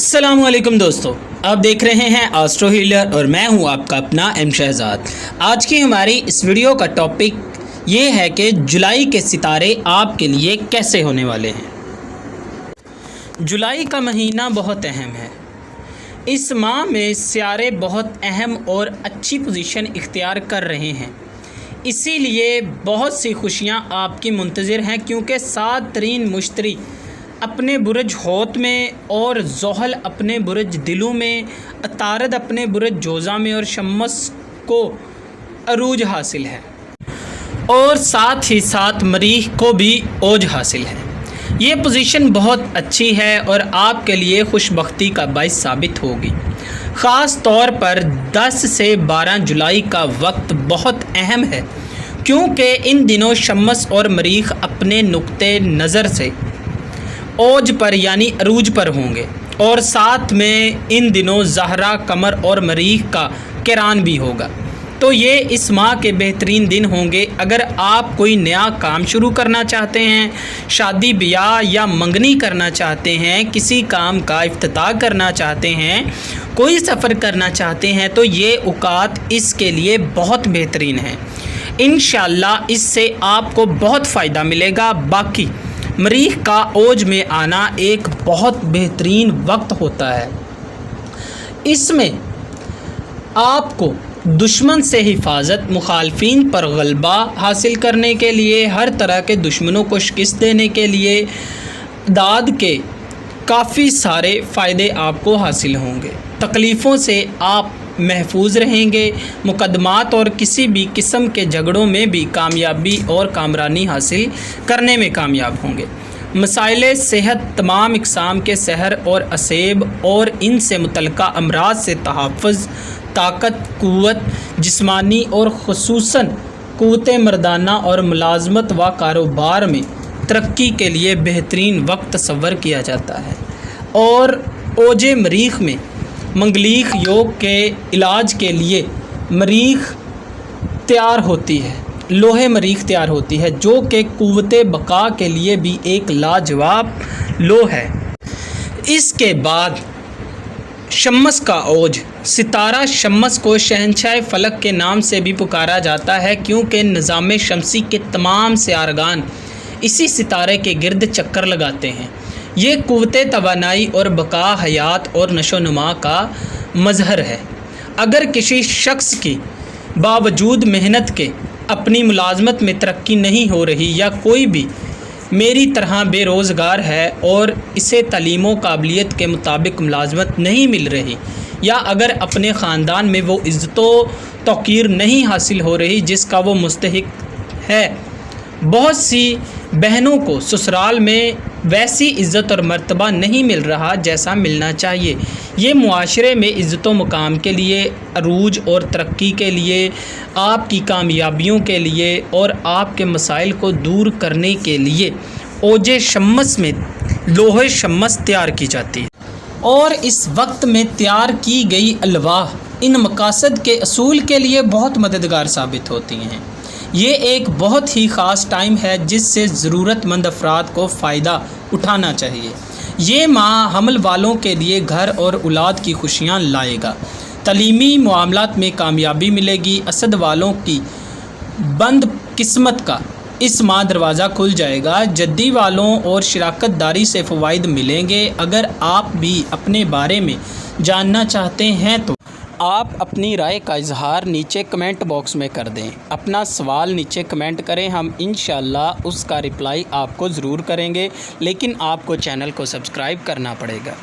अस्सलाम वालेकुम दोस्तों, आप देख रहे हैं एस्ट्रो हीलर और मैं हूं आपका अपना एम शहजाद। आज की हमारी इस वीडियो का टॉपिक ये है कि जुलाई के सितारे आपके लिए कैसे होने वाले हैं। जुलाई का महीना बहुत अहम है। इस माह में सितारे बहुत अहम और अच्छी पोजीशन इख्तियार कर रहे हैं, इसीलिए बहुत सी खुशियां आपकी मुंतज़िर हैं, क्योंकि 7 तरीन मुश्तरी अपने बुरज हौत में और ज़ोहल अपने बुरज दिलू में, अतारद अपने बुरज जोज़ा में और शम्स को अरूज हासिल है और साथ ही साथ मरीख को भी ओज हासिल है। ये पोजीशन बहुत अच्छी है और आपके लिए खुशबख्ती का बाइस साबित होगी। ख़ास तौर पर 10 से 12 जुलाई का वक्त बहुत अहम है, क्योंकि इन दिनों शम्स और मरीख अपने नुक्ते नज़र से ओज पर यानी अरूज पर होंगे और साथ में इन दिनों ज़हरा, कमर और मरीख का किरान भी होगा। तो ये इस माह के बेहतरीन दिन होंगे। अगर आप कोई नया काम शुरू करना चाहते हैं, शादी ब्याह या मंगनी करना चाहते हैं, किसी काम का इफ्तिताह करना चाहते हैं, कोई सफ़र करना चाहते हैं, तो ये औकात इसके लिए बहुत बेहतरीन है। इंशाअल्लाह इससे आपको बहुत फ़ायदा मिलेगा। बाकी मरीख का ओज में आना एक बहुत बेहतरीन वक्त होता है। इसमें आपको दुश्मन से हिफाजत, मुखालफिन पर गलबा हासिल करने के लिए, हर तरह के दुश्मनों को शिकस्त देने के लिए दाद के काफ़ी सारे फ़ायदे आपको हासिल होंगे। तकलीफ़ों से आप महफूज रहेंगे। मुकदमात और किसी भी किस्म के झगड़ों में भी कामयाबी और कामरानी हासिल करने में कामयाब होंगे। मसाइले सेहत, तमाम इक़साम के सहर और असेब और इनसे मुतल्लिक़ा अमराज से तहफ़्फ़ुज़, ताकत, क़ुव्वत जिस्मानी और ख़ुसूसन क़ुव्वत मर्दाना और मुलाज़मत व कारोबार में तरक्की के लिए बेहतरीन वक्त तस्वर किया जाता है। और ओजे मरीख में मंगलीक योग के इलाज के लिए मरीख तैयार होती है, लोहे मरीख तैयार होती है, जो कि क़ुव्वत बका के लिए भी एक लाजवाब लो है। इसके बाद शम्स का ओज, सितारा शम्स को शहंशाह फ़लक के नाम से भी पुकारा जाता है, क्योंकि निज़ाम शमसी के तमाम सियारगान इसी सितारे के गिर्द चक्कर लगाते हैं। ये क़ुव्वत तवानाई और बका, हयात और नशोनुमा का मज़हर है। अगर किसी शख्स की बावजूद मेहनत के अपनी मुलाजमत में तरक्की नहीं हो रही, या कोई भी मेरी तरह बेरोज़गार है और इसे तालीम काबिलियत के मुताबिक मुलाजमत नहीं मिल रही, या अगर अपने ख़ानदान में वो इज़्ज़त तौक़ीर नहीं हासिल हो रही जिसका वो मुस्तहिक है, बहुत सी बहनों को ससुराल में वैसी इज़्ज़त और मर्तबा नहीं मिल रहा जैसा मिलना चाहिए। ये मुआशरे में इज़्ज़त व मुकाम के लिए, अरूज और तरक्की के लिए, आपकी कामयाबियों के लिए और आपके मसाइल को दूर करने के लिए ओजे शम्स में लोहे शम्स तैयार की जाती है। और इस वक्त में तैयार की गई अलवाह इन मकासद के असूल के लिए बहुत मददगार साबित होती हैं। ये एक बहुत ही ख़ास टाइम है जिससे ज़रूरतमंद अफराद को फ़ायदा उठाना चाहिए। ये माह हमल वालों के लिए घर और औलाद की खुशियाँ लाएगा। तलीमी मामलात में कामयाबी मिलेगी। असद वालों की बंद किस्मत का इस माह दरवाज़ा खुल जाएगा। जद्दी वालों और शराकत दारी से फ़वाइद मिलेंगे। अगर आप भी अपने बारे में जानना चाहते हैं तो आप अपनी राय का इजहार नीचे कमेंट बॉक्स में कर दें। अपना सवाल नीचे कमेंट करें, हम इंशाअल्लाह उसका रिप्लाई आपको ज़रूर करेंगे, लेकिन आपको चैनल को सब्सक्राइब करना पड़ेगा।